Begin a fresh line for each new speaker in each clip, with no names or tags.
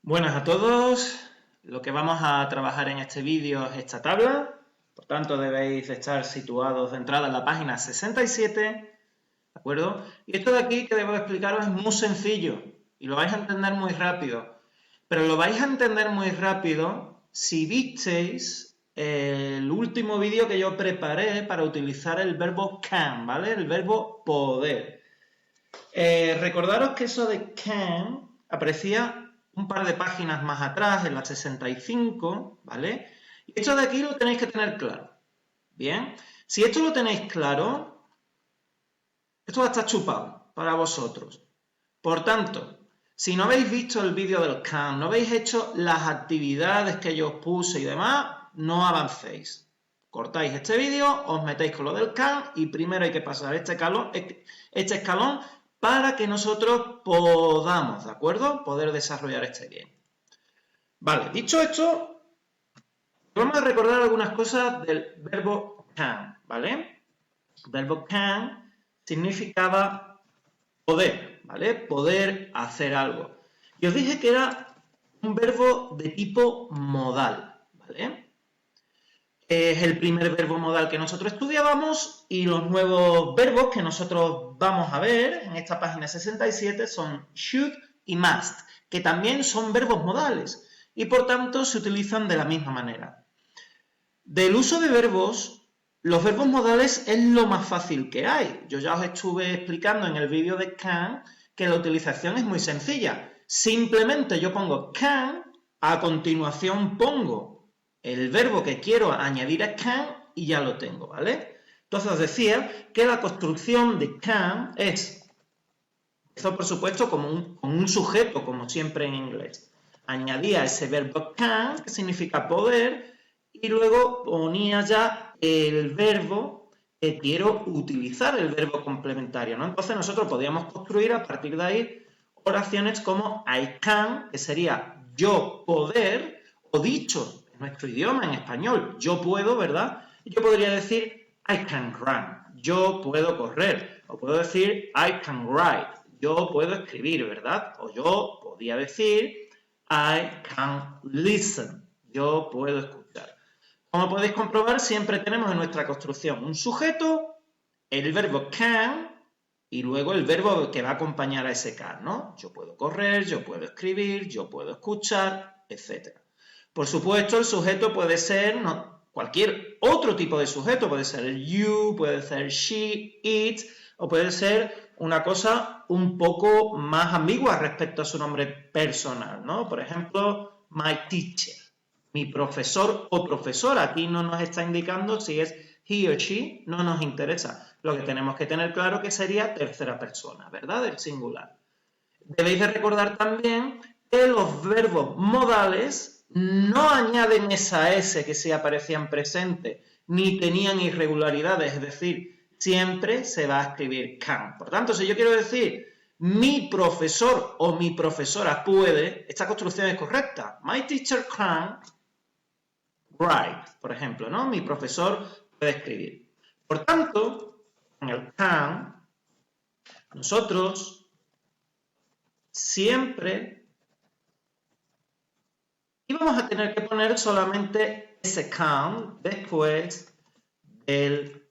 Buenas a todos. Lo que vamos a trabajar en este vídeo es esta tabla. Por tanto, debéis estar situados de entrada en la página 67. ¿De acuerdo? Y esto de aquí que debo explicaros es muy sencillo y lo vais a entender muy rápido. Pero lo vais a entender muy rápido si visteis el último vídeo que yo preparé para utilizar el verbo can, ¿vale? El verbo poder. Recordaros que eso de can aparecía un par de páginas más atrás, en la 65, ¿vale? Y esto de aquí lo tenéis que tener claro. Bien, si esto lo tenéis claro, esto va a estar chupado para vosotros. Por tanto, si no habéis visto el vídeo del can, no habéis hecho las actividades que yo os puse y demás, no avancéis. Cortáis este vídeo, os metéis con lo del can y primero hay que pasar este escalón para que nosotros podamos, ¿de acuerdo? Poder desarrollar este bien. Vale, dicho esto, vamos a recordar algunas cosas del verbo can, ¿vale? El verbo can significaba poder, ¿vale? Poder hacer algo. Y os dije que era un verbo de tipo modal, ¿vale? Es el primer verbo modal que nosotros estudiábamos y los nuevos verbos que nosotros vamos a ver en esta página 67 son should y must, que también son verbos modales y por tanto se utilizan de la misma manera. Del uso de verbos, los verbos modales es lo más fácil que hay. Yo ya os estuve explicando en el vídeo de can que la utilización es muy sencilla. Simplemente yo pongo can, a continuación pongo el verbo que quiero añadir a can y ya lo tengo, ¿vale? Entonces os decía que la construcción de can es, esto por supuesto con un sujeto, como siempre en inglés. Añadía ese verbo can, que significa poder, y luego ponía ya el verbo que quiero utilizar, el verbo complementario, ¿no? Entonces nosotros podíamos construir a partir de ahí oraciones como I can, que sería yo poder, o dicho en nuestro idioma, en español, yo puedo, ¿verdad? Y yo podría decir I can run, yo puedo correr, o puedo decir I can write, yo puedo escribir, ¿verdad? O yo podía decir I can listen, yo puedo escuchar. Como podéis comprobar, siempre tenemos en nuestra construcción un sujeto, el verbo can y luego el verbo que va a acompañar a ese can, ¿no? Yo puedo correr, yo puedo escribir, yo puedo escuchar, etc. Por supuesto, el sujeto puede ser cualquier otro tipo de sujeto, puede ser el you, puede ser she, it, o puede ser una cosa un poco más ambigua respecto a su nombre personal, ¿no? Por ejemplo, my teacher. Mi profesor o profesora, aquí no nos está indicando si es he o she, no nos interesa. Lo que tenemos que tener claro que sería tercera persona, ¿verdad? El singular. Debéis de recordar también que los verbos modales no añaden esa S que sí aparecía en presente, ni tenían irregularidades, es decir, siempre se va a escribir can. Por tanto, si yo quiero decir mi profesor o mi profesora puede, esta construcción es correcta. My teacher can write, por ejemplo, ¿no? Mi profesor puede escribir. Por tanto, en el can, nosotros siempre íbamos a tener que poner solamente ese can después del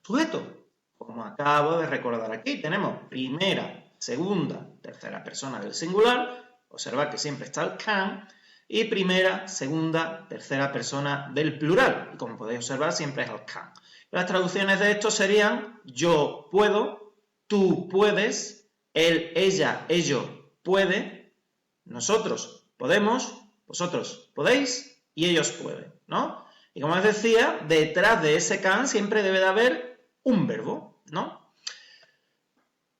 sujeto. Como acabo de recordar aquí, tenemos primera, segunda, tercera persona del singular. Observad que siempre está el can. Y primera, segunda, tercera persona del plural. Y como podéis observar, siempre es el can. Las traducciones de esto serían yo puedo, tú puedes, él, ella, ello puede, nosotros podemos, vosotros podéis y ellos pueden, ¿no? Y como os decía, detrás de ese can siempre debe de haber un verbo, ¿no?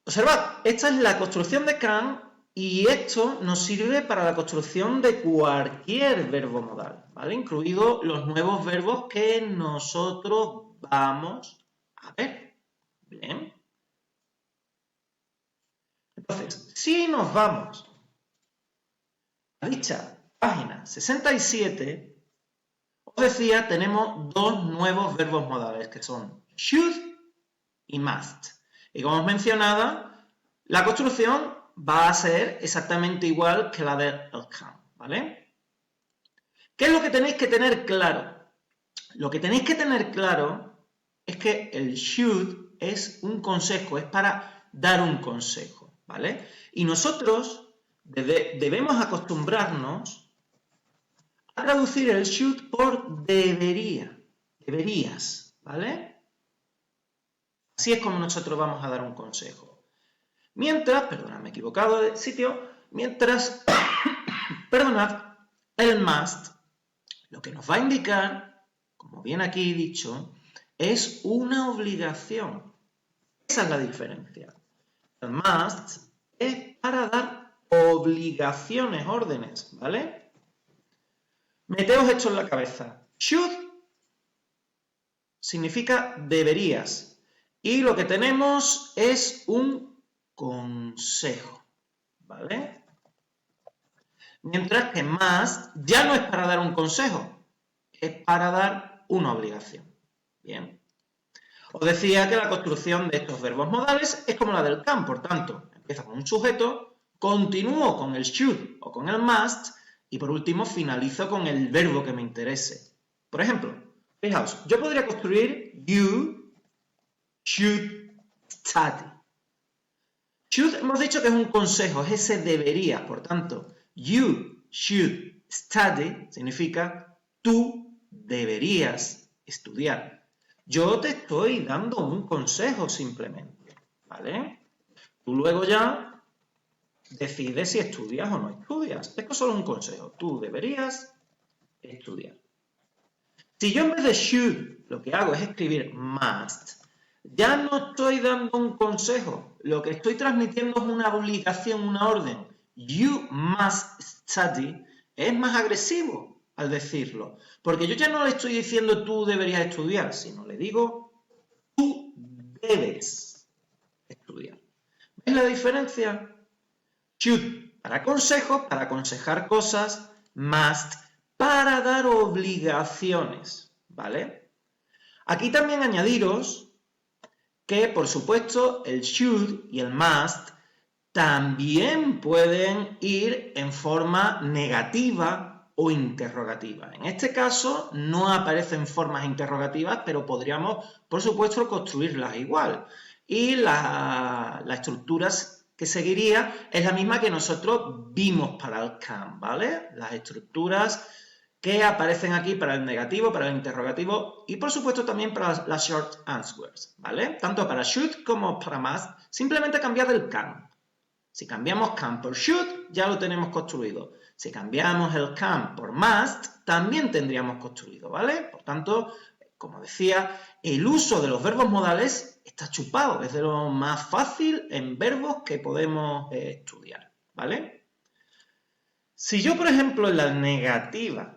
Observad, esta es la construcción de can y esto nos sirve para la construcción de cualquier verbo modal, ¿vale? Incluidos los nuevos verbos que nosotros vamos a ver. Bien. Entonces, si nos vamos a dicha página 67, os decía, tenemos dos nuevos verbos modales que son should y must. Y como os mencionaba, la construcción va a ser exactamente igual que la del can. ¿vale? ¿Qué es lo que tenéis que tener claro? Lo que tenéis que tener claro es que el should es un consejo, es para dar un consejo, ¿vale? Y nosotros debemos acostumbrarnos a traducir el should por debería, deberías, ¿vale? Así es como nosotros vamos a dar un consejo. Mientras, perdona, me he equivocado de sitio, mientras, perdonad, el must, lo que nos va a indicar, como bien aquí he dicho, es una obligación. Esa es la diferencia. El must es para dar obligaciones, órdenes, ¿vale? Meteos esto en la cabeza. Should significa deberías. Y lo que tenemos es un consejo, ¿vale? Mientras que must ya no es para dar un consejo, es para dar una obligación. Bien. Os decía que la construcción de estos verbos modales es como la del can, por tanto, empieza con un sujeto, continúo con el should o con el must y por último finalizo con el verbo que me interese. Por ejemplo, fijaos, yo podría construir you should study. Should hemos dicho que es un consejo, es ese debería, por tanto, you should study significa tú deberías estudiar. Yo te estoy dando un consejo simplemente, ¿vale? Tú luego ya decides si estudias o no estudias. Esto es solo un consejo. Tú deberías estudiar. Si yo en vez de should lo que hago es escribir must, ya no estoy dando un consejo. Lo que estoy transmitiendo es una obligación, una orden. You must study es más agresivo al decirlo. Porque yo ya no le estoy diciendo tú deberías estudiar, sino le digo tú debes estudiar. ¿Ves la diferencia? Should para consejos, para aconsejar cosas, must para dar obligaciones, ¿vale? Aquí también añadiros que, por supuesto, el should y el must también pueden ir en forma negativa o interrogativa. En este caso no aparecen formas interrogativas, pero podríamos, por supuesto, construirlas igual. Y la estructura que seguiría es la misma que nosotros vimos para el can, ¿vale? Las estructuras que aparecen aquí para el negativo, para el interrogativo y, por supuesto, también para las short answers, ¿vale? Tanto para should como para must, simplemente cambiar el can. Si cambiamos can por should, ya lo tenemos construido. Si cambiamos el can por must, también tendríamos construido, ¿vale? Por tanto, como decía, el uso de los verbos modales está chupado, es de lo más fácil en verbos que podemos estudiar, ¿vale? Si yo, por ejemplo, en la negativa,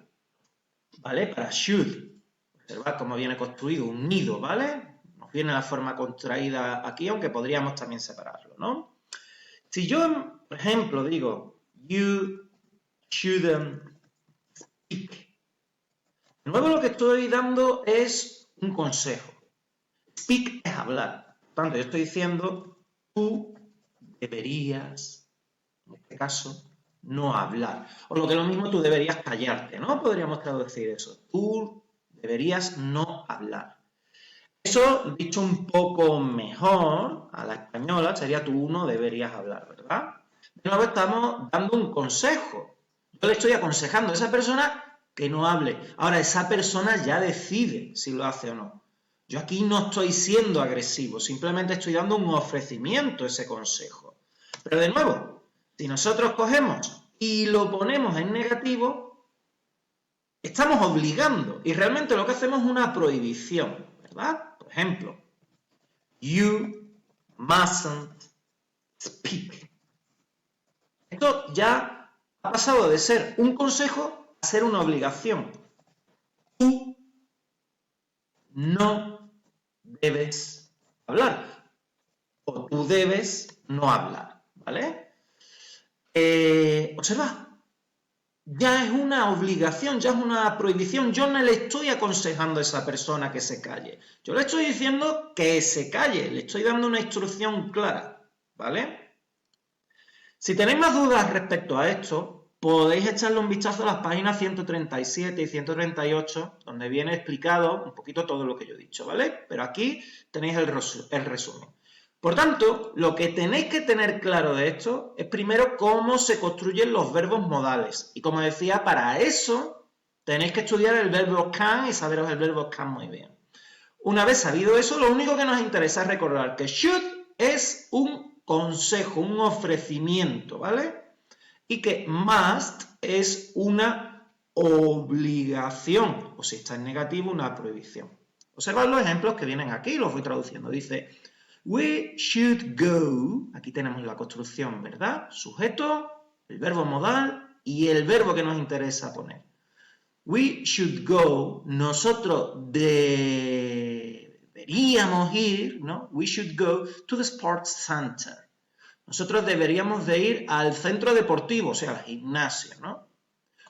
¿vale? Para should, observad cómo viene construido un nido, ¿vale? Nos viene la forma contraída aquí, aunque podríamos también separarlo, ¿no? Si yo, por ejemplo, digo you shouldn't speak, de nuevo lo que estoy dando es un consejo. Speak es hablar. Por tanto, yo estoy diciendo tú deberías, en este caso, no hablar. O lo que es lo mismo, tú deberías callarte, ¿no? Podríamos traducir eso. Tú deberías no hablar. Eso, dicho un poco mejor a la española, sería tú no deberías hablar, ¿verdad? De nuevo estamos dando un consejo. Yo le estoy aconsejando a esa persona que no hable. Ahora, esa persona ya decide si lo hace o no. Yo aquí no estoy siendo agresivo, simplemente estoy dando un ofrecimiento a ese consejo. Pero de nuevo, si nosotros cogemos y lo ponemos en negativo, estamos obligando y realmente lo que hacemos es una prohibición, ¿verdad? Por ejemplo, you mustn't speak. Esto ya ha pasado de ser un consejo a ser una obligación. Tú no debes hablar o tú debes no hablar, ¿vale? Observa, ya es una obligación, ya es una prohibición. Yo no le estoy aconsejando a esa persona que se calle. Yo le estoy diciendo que se calle, le estoy dando una instrucción clara, ¿vale? Si tenéis más dudas respecto a esto, podéis echarle un vistazo a las páginas 137 y 138, donde viene explicado un poquito todo lo que yo he dicho, ¿vale? Pero aquí tenéis el resumen. Por tanto, lo que tenéis que tener claro de esto es primero cómo se construyen los verbos modales. Y como decía, para eso tenéis que estudiar el verbo can y saberos el verbo can muy bien. Una vez sabido eso, lo único que nos interesa es recordar que should es un consejo, un ofrecimiento, ¿vale? Y que must es una obligación, o si está en negativo, una prohibición. Observad los ejemplos que vienen aquí, los voy traduciendo. Dice, we should go, aquí tenemos la construcción, ¿verdad? Sujeto, el verbo modal y el verbo que nos interesa poner. We should go, nosotros deberíamos ir, ¿no? We should go to the sports center. Nosotros deberíamos de ir al centro deportivo, o sea, al gimnasio, ¿no?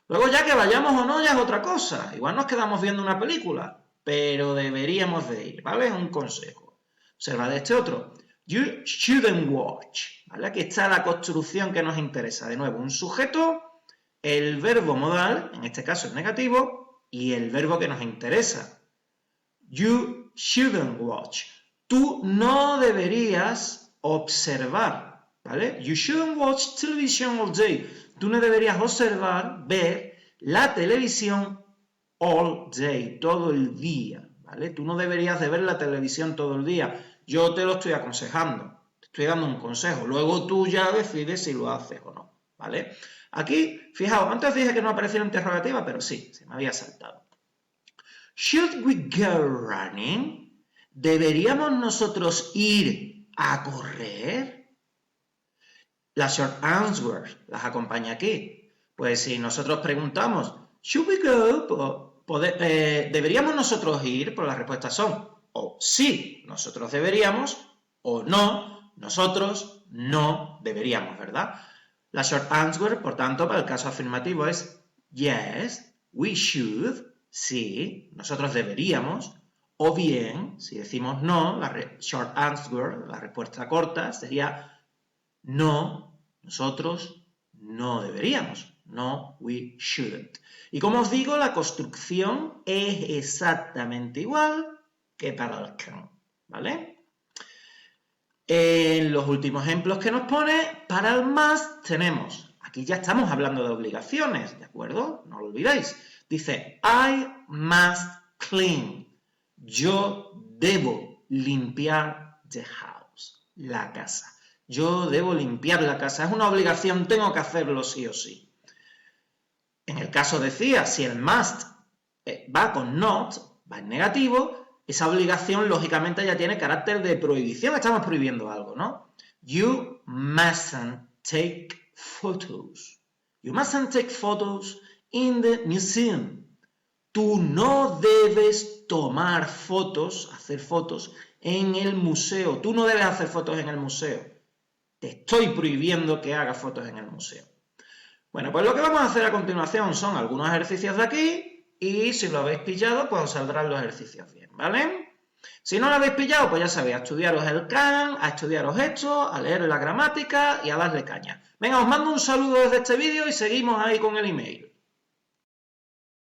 Luego ya que vayamos o no ya es otra cosa. Igual nos quedamos viendo una película, pero deberíamos de ir, ¿vale? Es un consejo. Observa de este otro. You shouldn't watch, ¿vale? Aquí está la construcción que nos interesa. De nuevo, un sujeto, el verbo modal, en este caso es negativo, y el verbo que nos interesa. You shouldn't watch. Tú no deberías observar, ¿vale? You shouldn't watch television all day. Tú no deberías observar, ver la televisión all day, todo el día, ¿vale? Tú no deberías de ver la televisión todo el día. Yo te lo estoy aconsejando, te estoy dando un consejo. Luego tú ya decides si lo haces o no, ¿vale? Aquí, fijaos, antes dije que no aparecía la interrogativa, pero sí, se me había saltado. Should we go running? ¿Deberíamos nosotros ir a correr? La short answer las acompaña aquí. Pues si nosotros preguntamos, should we go? ¿Deberíamos nosotros ir? Pues las respuestas son o sí, nosotros deberíamos, o no, nosotros no deberíamos, ¿verdad? La short answer, por tanto, para el caso afirmativo es yes, we should, sí, nosotros deberíamos, o bien, si decimos no, la short answer, la respuesta corta, sería no, nosotros no deberíamos, no, we shouldn't. Y como os digo, la construcción es exactamente igual que para el can, ¿vale? En los últimos ejemplos que nos pone, para el must tenemos, aquí ya estamos hablando de obligaciones, ¿de acuerdo? No lo olvidéis. Dice, I must clean. Yo debo limpiar the house, la casa. Yo debo limpiar la casa. Es una obligación, tengo que hacerlo sí o sí. En el caso decía, si el must va con not, va en negativo, esa obligación, lógicamente, ya tiene carácter de prohibición. Estamos prohibiendo algo, ¿no? You mustn't take photos. You mustn't take photos in the museum. Tú no debes tomar fotos, hacer fotos en el museo. Tú no debes hacer fotos en el museo. Te estoy prohibiendo que hagas fotos en el museo. Bueno, pues lo que vamos a hacer a continuación son algunos ejercicios de aquí. Y si lo habéis pillado, pues os saldrán los ejercicios bien, ¿vale? Si no lo habéis pillado, pues ya sabéis, a estudiaros el can, a estudiaros esto, a leer la gramática y a darle caña. Venga, os mando un saludo desde este vídeo y seguimos ahí con el email.